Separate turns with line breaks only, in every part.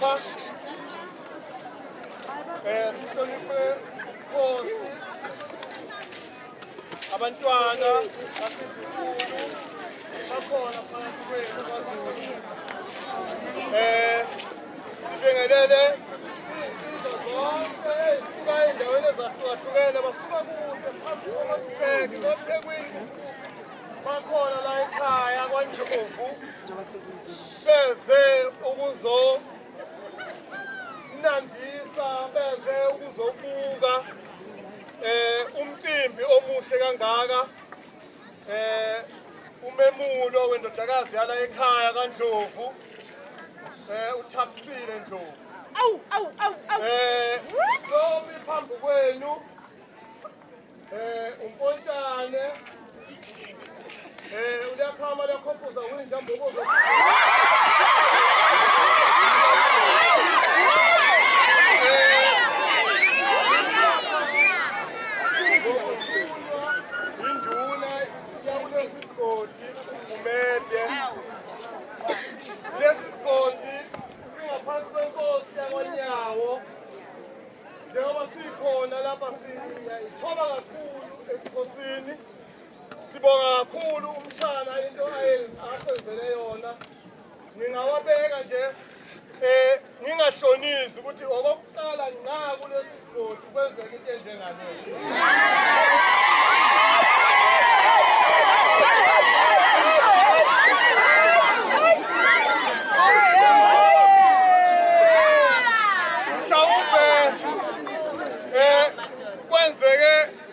lapha sihloniphe Nkosi abantwana basizikulu bakhona phakathi kwethu sibingelele zonke ezisuka endaweni ezahlukahlukene basuka kude phansi koMabheki koThekwini bakhona la ekhaya kwaNdlovu beze ukuzonandisa beze ukuzobuka umcimbi omuhle kangaka umemulo wendodakazi yala ekhaya kaNdlovu uThapsile Ndlovu Lomi phambi kwenu uMpontane uyakhama lakhophuza uyinjambokozo induna yakulesi sigodi umede lesi sigodi singaphansi kwenkosi yakwaNyawo njengoba sikhona lapha siyayithoba kakhulu ebukhosini sibonga kakhulu umshana into asenzele yona ngingawabeka nje ngingahlonisi ukuthi okokuqala nqa kulesi sigodi kwenzeka into enjengaleyo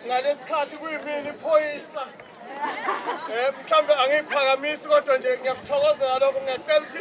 ngaleskhathi kuyimini iphoyisa mhlambe angiphakamisi kodwa nje ngiyakuthokozela lokho ngiyacela ukuthi